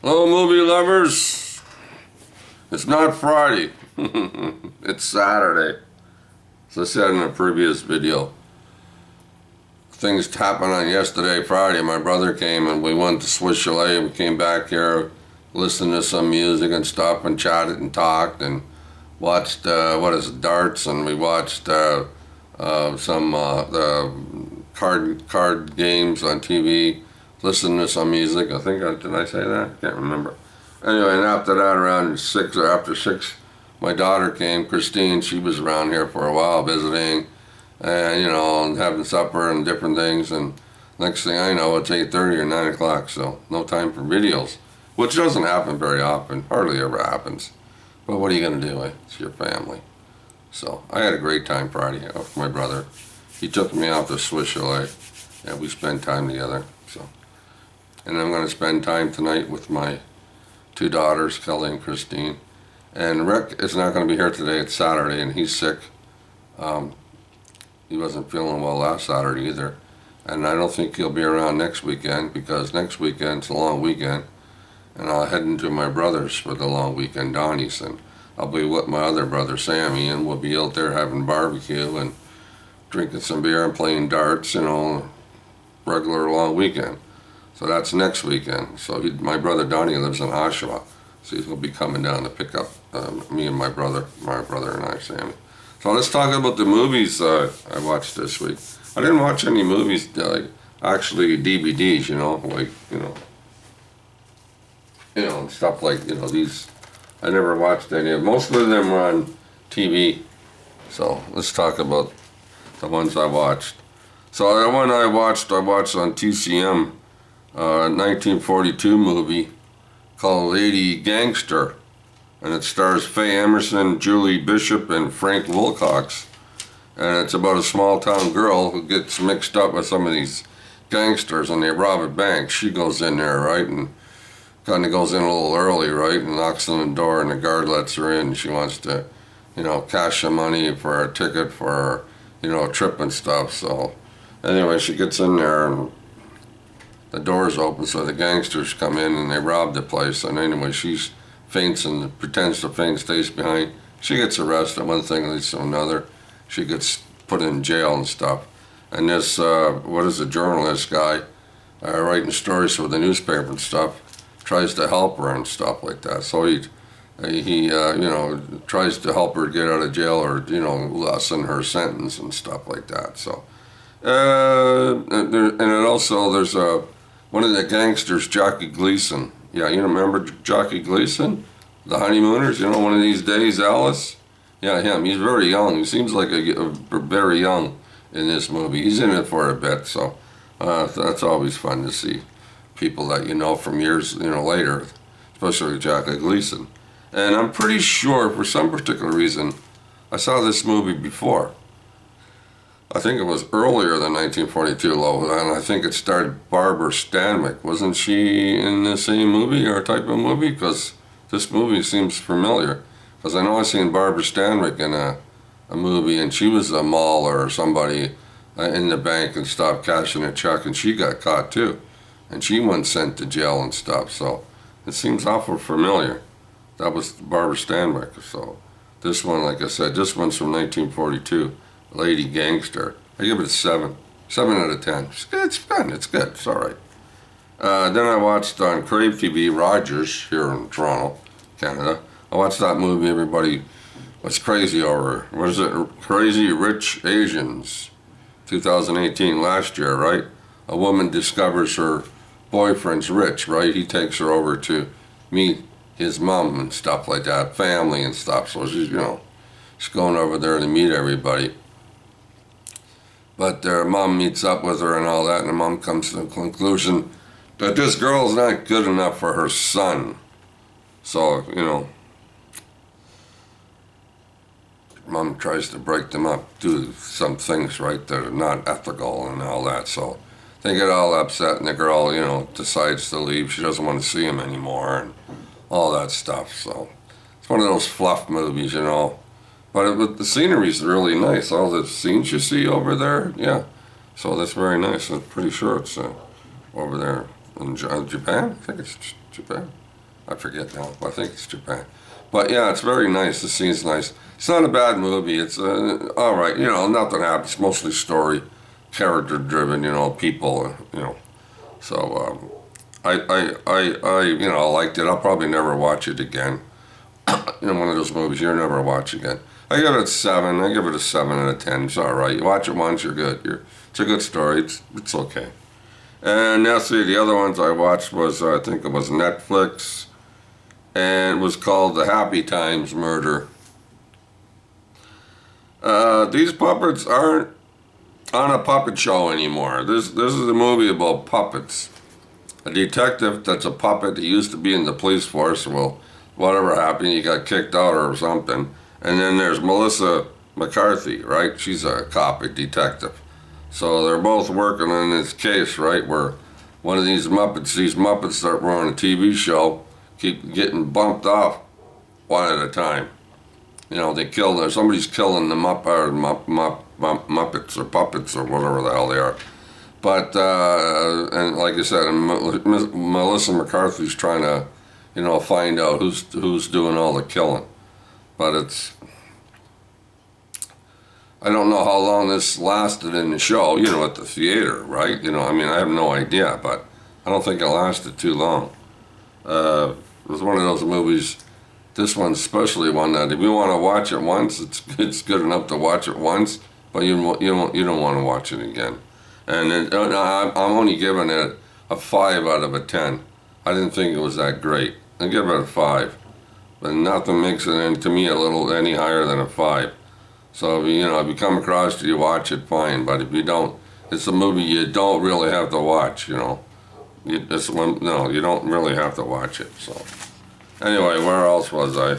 Hello, movie lovers. It's not Friday. It's Saturday. As I said in a previous video, things happened on yesterday, Friday. My brother came and we went to Swiss Chalet and came back here, listened to some music and stuff and chatted and talked and watched, darts, and we watched some card games on TV. Listened to some music. Did I say that? I can't remember. Anyway, and after that, around 6 or after 6, my daughter came, Christine. She was around here for a while visiting, and and having supper and different things. And next thing I know, it's 8:30 or 9 o'clock, so no time for videos, which doesn't happen very often. Hardly ever happens. But what are you gonna do? It's your family. So I had a great time Friday with my brother. He took me out to Swiss Chalet, and we spent time together. So. And I'm going to spend time tonight with my 2 daughters, Kelly and Christine. And Rick is not going to be here today. It's Saturday, and he's sick. He wasn't feeling well last Saturday either. And I don't think he'll be around next weekend, because next weekend's a long weekend. And I'll head into my brother's for the long weekend, Donnie's. And I'll be with my other brother, Sammy, and we'll be out there having barbecue and drinking some beer and playing darts, regular long weekend. So that's next weekend. So my brother Donnie lives in Oshawa, so he's going to be coming down to pick up me and my brother and I, Sammy. So let's talk about the movies I watched this week. I didn't watch any movies, actually DVDs, stuff like, these. I never watched any of them. Most of them were on TV. So let's talk about the ones I watched. So the one I watched on TCM. 1942 movie called Lady Gangster, and it stars Faye Emerson, Julie Bishop, and Frank Wilcox. And it's about a small town girl who gets mixed up with some of these gangsters, and they rob a bank. She goes in there, right, and kind of goes in a little early, right, and knocks on the door, and the guard lets her in. She wants to, cash some money for a ticket for, a trip and stuff. So anyway, she gets in there, and the door's open, so the gangsters come in and they rob the place. And anyway, she faints and pretends to faint, stays behind. She gets arrested. One thing leads to another. She gets put in jail and stuff. And this, a journalist guy writing stories for the newspaper and stuff, tries to help her and stuff like that. So he tries to help her get out of jail, or lessen her sentence and stuff like that. So, there's one of the gangsters, Jockey Gleason. Yeah, you remember Jockey Gleason? The Honeymooners, one of these days, Alice? Yeah, him. He's very young. He seems like a very young in this movie. He's in it for a bit, so that's always fun to see people that from years, later, especially Jockey Gleason. And I'm pretty sure, for some particular reason, I saw this movie before. I think it was earlier than 1942, and I think it starred Barbara Stanwyck. Wasn't she in the same movie or type of movie? Because this movie seems familiar. Because I know I seen Barbara Stanwyck in a movie, and she was a mauler or somebody in the bank and stuff, cashing a check, and she got caught too. And she went sent to jail and stuff, so it seems awful familiar. That was Barbara Stanwyck. So this one, like I said, this one's from 1942. Lady Gangster. I give it a 7. 7 out of 10. It's good. It's fun. It's good. It's all right. Then I watched on Crave TV, Rogers, here in Toronto, Canada. I watched that movie everybody was crazy over. What is it? Crazy Rich Asians. 2018, last year, right? A woman discovers her boyfriend's rich, right? He takes her over to meet his mom and stuff like that, family and stuff. So she's, she's going over there to meet everybody. But their mom meets up with her and all that, and the mom comes to the conclusion that this girl's not good enough for her son. So, mom tries to break them up, do some things, right, that are not ethical and all that. So they get all upset, and the girl, decides to leave. She doesn't want to see him anymore and all that stuff. So it's one of those fluff movies, But the scenery's really nice. All the scenes you see over there, yeah. So that's very nice. I'm pretty sure it's over there in Japan. I think it's Japan. I forget now. I think it's Japan. But yeah, it's very nice. The scene's nice. It's not a bad movie. It's all right. Nothing happens. It's mostly story, character driven. People. So I liked it. I'll probably never watch it again. One of those movies you'll never watch again. I give it a 7. I give it a 7 out of 10. It's all right. You watch it once, you're good. It's a good story. It's okay. And now see, the other ones I watched was, I think it was Netflix, and it was called The Happy Times Murder. These puppets aren't on a puppet show anymore. This is a movie about puppets. A detective that's a puppet, he used to be in the police force. Well, whatever happened, he got kicked out or something. And then there's Melissa McCarthy, right? She's a cop, a detective. So they're both working on this case, right, where one of these Muppets that were on a TV show keep getting bumped off one at a time. Somebody's killing the Muppets or puppets or whatever the hell they are. But, and like I said, Melissa McCarthy's trying to, find out who's doing all the killing. But I don't know how long this lasted in the show, at the theater, right? I have no idea, but I don't think it lasted too long. It was one of those movies, this one's especially one that if you want to watch it once, it's good enough to watch it once, but you don't want to watch it again. And I'm only giving it a 5 out of a 10. I didn't think it was that great. I give it a 5. But nothing makes it into me any higher than a 5. So if you come across it, you watch it, fine. But if you don't, it's a movie you don't really have to watch. You don't really have to watch it. So anyway, where else was I?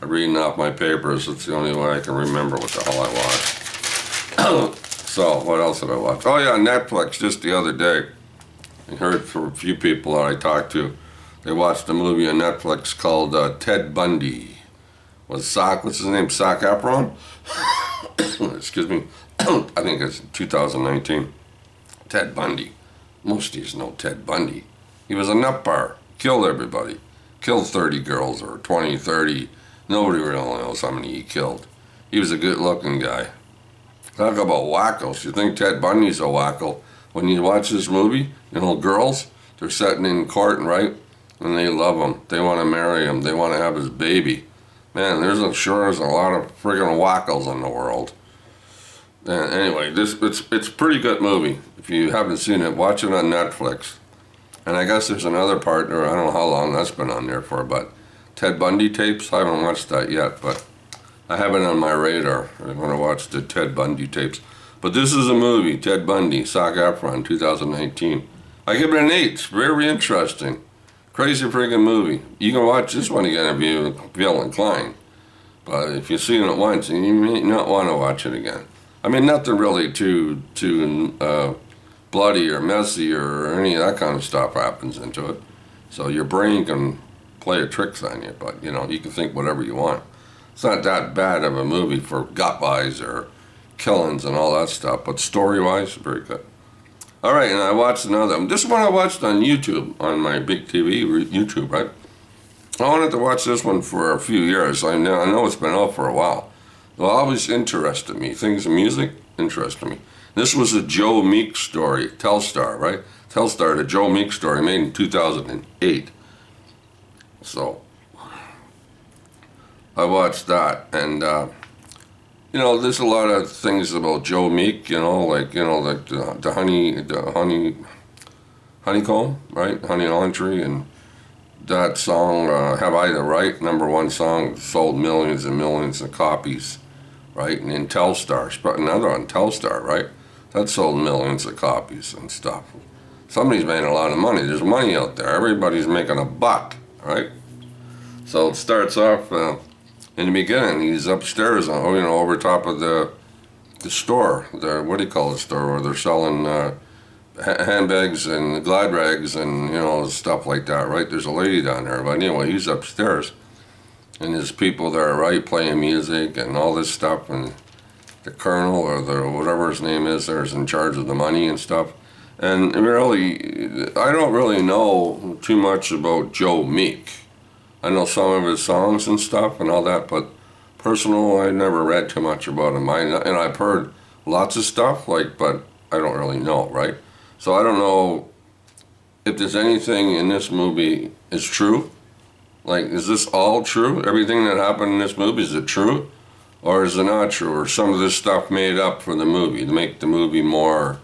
I'm reading off my papers. It's the only way I can remember what the hell I watched. So what else did I watch? Oh yeah, Netflix. Just the other day, I heard from a few people that I talked to. They watched a movie on Netflix called Ted Bundy. What's his name? Zac Efron? Excuse me. I think it's 2019. Ted Bundy. Most of you know Ted Bundy. He was a nut bar. Killed everybody. Killed 30 girls or 20, 30. Nobody really knows how many he killed. He was a good-looking guy. Talk about wackos. You think Ted Bundy's a wacko. When you watch this movie, girls, they're sitting in court, right? And they love him. They want to marry him. They want to have his baby. Man, there's a lot of friggin' wackos in the world. And anyway, it's a pretty good movie. If you haven't seen it, watch it on Netflix. And I guess there's another partner. I don't know how long that's been on there for, but Ted Bundy tapes. I haven't watched that yet, but I have it on my radar. I want to watch the Ted Bundy tapes. But this is a movie, Ted Bundy, Zac Efron, 2019. I give it an 8. It's very interesting. Crazy freaking movie. You can watch this one again if you feel inclined. But if you've seen it once, you may not want to watch it again. Nothing really too bloody or messy or any of that kind of stuff happens into it. So your brain can play tricks on you, but you can think whatever you want. It's not that bad of a movie for gut-wise or killings and all that stuff, but story-wise, very good. All right, and I watched another one. This one I watched on YouTube, on my big TV, YouTube, right? I wanted to watch this one for a few years. I know it's been out for a while. It always interested me. Things in music interested me. This was a Joe Meek story, Telstar, right? Telstar, the Joe Meek story, made in 2008. So I watched that, and there's a lot of things about Joe Meek, like the honeycomb, right? Honey Laundry, and that song, Have I the Right, #1 song, sold millions and millions of copies, right? And in Telstar, another on Telstar, right? That sold millions of copies and stuff. Somebody's made a lot of money. There's money out there. Everybody's making a buck, right? So it starts off, in the beginning, he's upstairs, over top of the store. What do you call the store? Where they're selling handbags and glad rags and stuff like that, right? There's a lady down there, but anyway, he's upstairs, and there's people there, right, playing music and all this stuff, and the colonel or whatever his name is there is in charge of the money and stuff, And really, I don't really know too much about Joe Meek. I know some of his songs and stuff and all that, but personal, I never read too much about him. And I've heard lots of stuff, but I don't really know, right? So I don't know if there's anything in this movie is true. Like, is this all true? Everything that happened in this movie, is it true? Or is it not true? Or some of this stuff made up for the movie to make the movie more,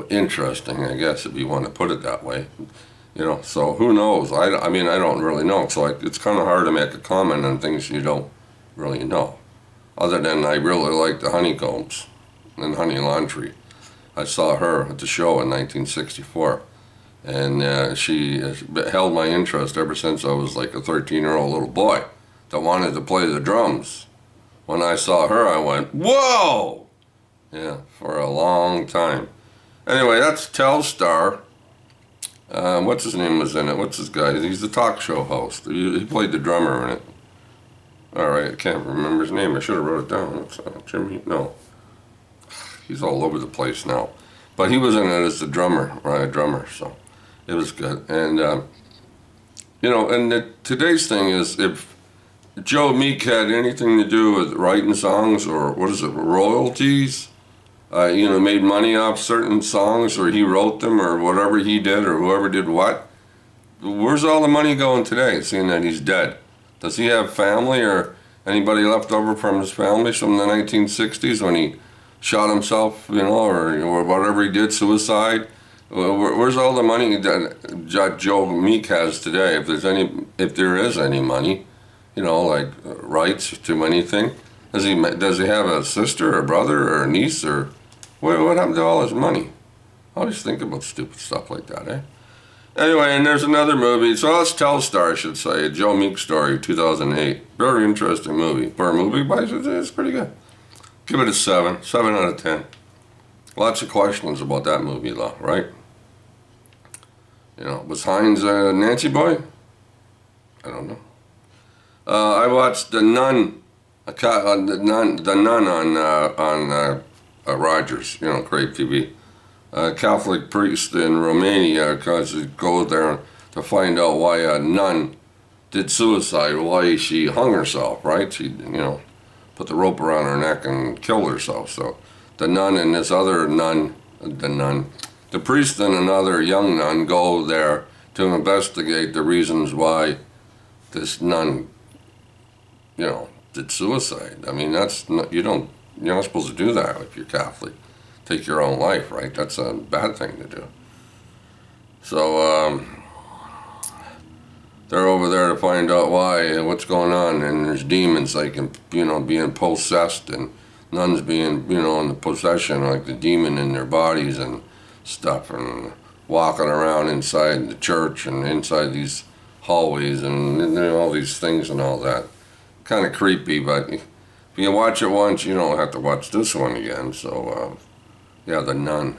interesting, I guess, if you want to put it that way. So who knows? I mean, I don't really know. So it's kind of hard to make a comment on things you don't really know. Other than I really like the Honeycombs and Honey Laundry. I saw her at the show in 1964. And she held my interest ever since I was like a 13-year-old little boy that wanted to play the drums. When I saw her, I went, whoa! Yeah, for a long time. Anyway, that's Telstar. What's his name was in it? What's his guy? He's the talk show host. He played the drummer in it. All right, I can't remember his name. I should have wrote it down. It's Jimmy? No. He's all over the place now. But he was in it as the drummer, right? Drummer, so it was good. And, today's thing is if Joe Meek had anything to do with writing songs or, royalties, made money off certain songs or he wrote them or whatever he did or whoever did what, where's all the money going today, seeing that he's dead? Does he have family or anybody left over from his family from the 1960s when he shot himself, or whatever he did, suicide? Where's all the money that Joe Meek has today? If there is any money, rights to anything. Does he have a sister or a brother or a niece or what happened to all his money? I always think about stupid stuff like that, eh? Anyway, and there's another movie. So that's Telstar, I should say, a Joe Meek story, 2008. Very interesting movie. For a movie, it's pretty good. Give it a 7 out of 10. Lots of questions about that movie, though, right? Was Hines a Nancy boy? I don't know. I watched The Nun, the Nun on Rogers, Crave TV. A Catholic priest in Romania, because he goes there to find out why a nun did suicide, why she hung herself, right? She, put the rope around her neck and killed herself. So the nun and this other nun, the priest and another young nun go there to investigate the reasons why this nun, did suicide. I mean, you're not supposed to do that if you're Catholic. Take your own life, right? That's a bad thing to do. So they're over there to find out why, what's going on, and there's demons being possessed, and nuns being in the possession, like the demon in their bodies and stuff, and walking around inside the church and inside these hallways and all these things and all that. Kind of creepy, but if you watch it once, you don't have to watch this one again. So yeah, The Nun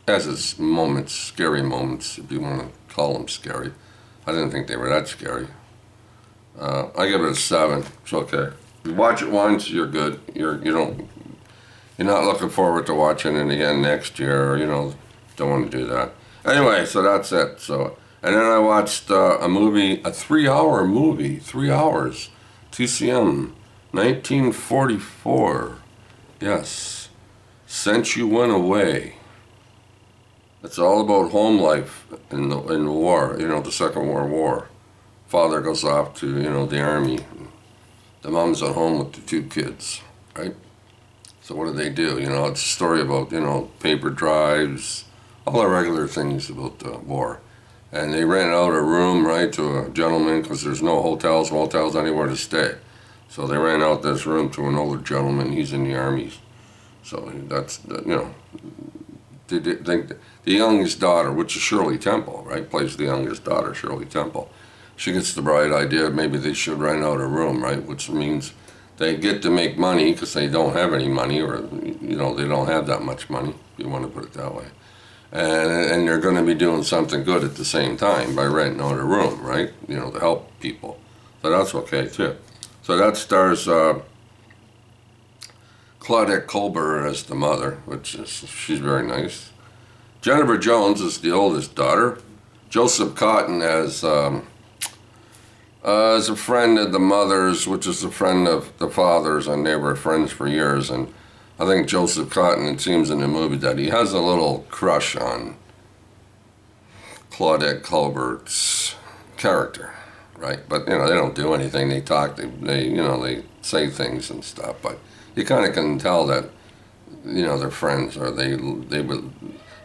has its moments, scary moments, if you want to call them scary. I didn't think they were that scary. I give it a 7. It's okay. If you watch it once, you're good. You're not looking forward to watching it again next year. Don't want to do that. Anyway, so that's it. So, and then I watched a movie, a 3-hour movie, 3 hours, TCM, 1944. Yes, Since You Went Away. It's all about home life in the war, the Second World War. Father goes off to, the army. The mom's at home with the 2 kids, right? So what do they do? It's a story about, paper drives, all the regular things about the war. And they rent out a room, right, to a gentleman, because there's no hotels, motels, anywhere to stay. So they rent out this room to an older gentleman. He's in the army. So that's, the youngest daughter, which is Shirley Temple, right, plays the youngest daughter, Shirley Temple. She gets the bright idea maybe they should rent out a room, right, which means they get to make money because they don't have any money, or, they don't have that much money, if you want to put it that way. And they're going to be doing something good at the same time by renting out a room, right, to help people. So that's okay, too. So that stars Claudette Colbert as the mother, she's very nice. Jennifer Jones is the oldest daughter. Joseph Cotton as a friend of the mother's, which is a friend of the father's, and they were friends for years. And I think Joseph Cotton, it seems in the movie, that he has a little crush on Claudette Colbert's character, right? But they don't do anything. They talk. They say things and stuff. But you kind of can tell that they're friends, or they would.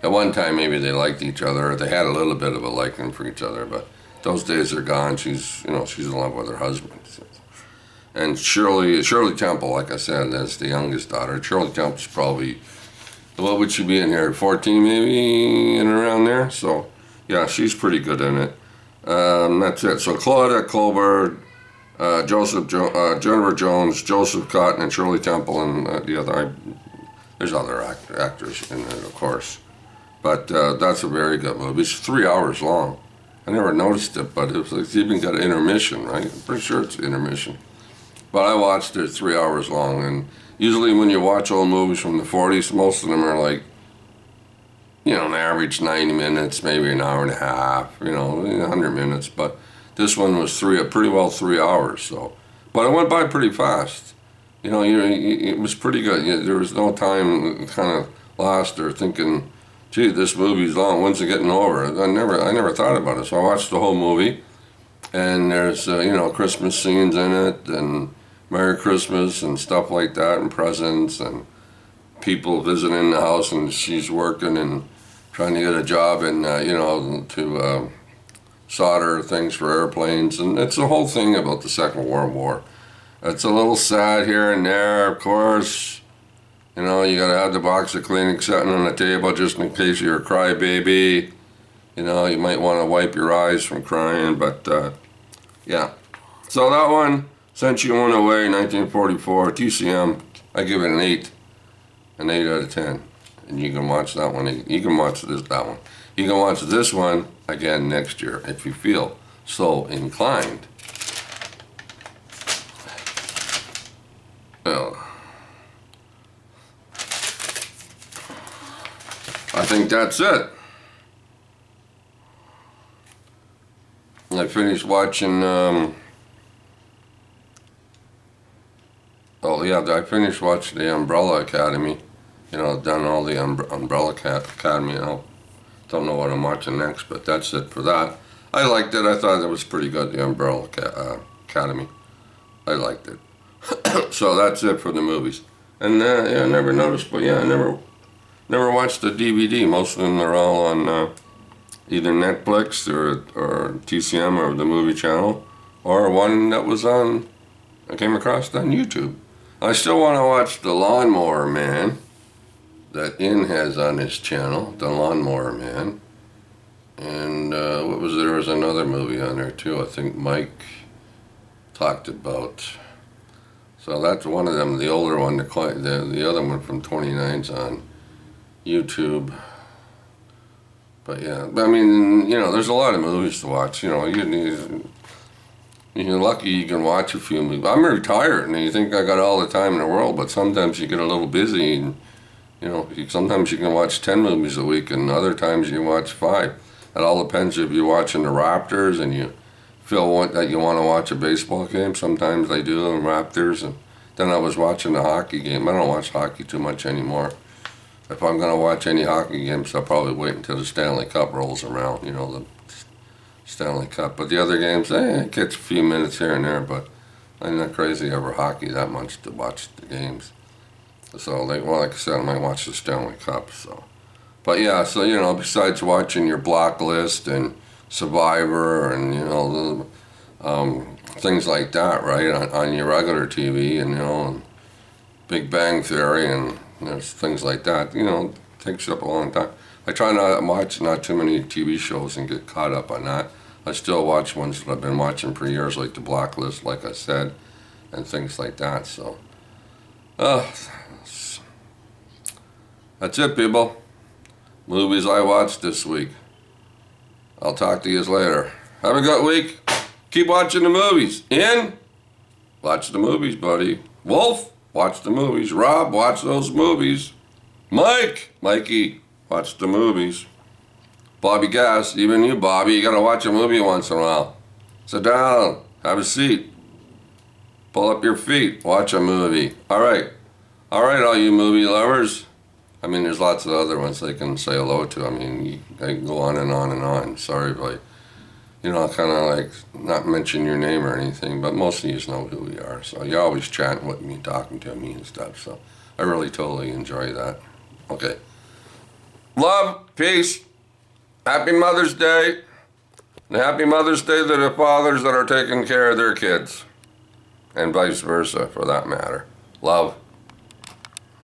At one time, maybe they liked each other, or they had a little bit of a liking for each other, but those days are gone. She's in love with her husband. And Shirley Temple, like I said, is the youngest daughter. Shirley Temple's probably, what would she be in here, 14 maybe, in and around there? So, yeah, she's pretty good in it. That's it. So Claudette Colbert, Jennifer Jones, Joseph Cotton, and Shirley Temple, and the other, there's other actors in it, of course. But that's a very good movie. It's 3 hours long. I never noticed it, but it's even got an intermission, right? I'm pretty sure it's intermission. But I watched it 3 hours long, and usually when you watch old movies from the 40s, most of them are like, an average 90 minutes, maybe an hour and a half, 100 minutes. But this one was pretty well 3 hours, so. But it went by pretty fast. It was pretty good. There was no time kind of lost or thinking, gee, this movie's long, when's it getting over? I never thought about it. So I watched the whole movie, and there's, Christmas scenes in it, and Merry Christmas and stuff like that, and presents, and people visiting the house, and she's working and trying to get a job and, to solder things for airplanes. And it's the whole thing about the Second World War. It's a little sad here and there, of course. You gotta have the box of Kleenex sitting on the table just in case you're a crybaby. You might want to wipe your eyes from crying, but yeah. So that one, Since You Went Away, 1944, TCM, I give it an 8 out of 10. And you can watch that one. You can watch that one. You can watch this one again next year if you feel so inclined. Well, I think that's it. I finished watching, I finished watching the Umbrella Academy. Done all the Umbrella Academy. I don't know what I'm watching next, but that's it for that. I liked it. I thought it was pretty good, the Umbrella Academy. I liked it. So that's it for the movies. And I never noticed, but I never watched the DVD. Most of them are all on either Netflix or TCM or the movie channel, or one that was I came across on YouTube. I still want to watch The Lawnmower Man that In has on his channel, The Lawnmower Man. And there was another movie on there too, I think Mike talked about. So that's one of them, the older one, the other one from 29's on YouTube. But yeah, there's a lot of movies to watch. You're lucky you can watch a few movies. I'm retired, and you think I got all the time in the world, but sometimes you get a little busy, and sometimes you can watch 10 movies a week, and other times you watch 5. It all depends if you're watching the Raptors and you feel that you want to watch a baseball game. Sometimes they do, the Raptors, and then I was watching the hockey game. I don't watch hockey too much anymore. If I'm going to watch any hockey games, I'll probably wait until the Stanley Cup rolls around, the Stanley Cup. But the other games, it gets a few minutes here and there, but I'm not crazy over hockey that much to watch the games. So, like I said, I might watch the Stanley Cup, so. But yeah, so, besides watching your Blacklist and Survivor and, things like that, right, on your regular TV, and, Big Bang Theory and things like that, takes up a long time. I try not to watch not too many TV shows and get caught up on that. I still watch ones that I've been watching for years, like The Blacklist, like I said, and things like that, so. That's it, people. Movies I watched this week. I'll talk to you later. Have a good week. Keep watching the movies. Watch the movies, buddy. Wolf, watch the movies. Rob, watch those movies. Mikey, Watch the movies. Bobby Gass, even you, Bobby, you gotta watch a movie once in a while. Sit down, have a seat. Pull up your feet, watch a movie. All right, all you movie lovers. I mean, there's lots of other ones they can say hello to. I mean, I can go on and on and on. Sorry if I, kind of like not mention your name or anything, but most of you know who we are. So you're always chatting with me, talking to me and stuff. So I really totally enjoy that. Okay. Love, peace, happy Mother's Day, and happy Mother's Day to the fathers that are taking care of their kids, and vice versa for that matter. Love.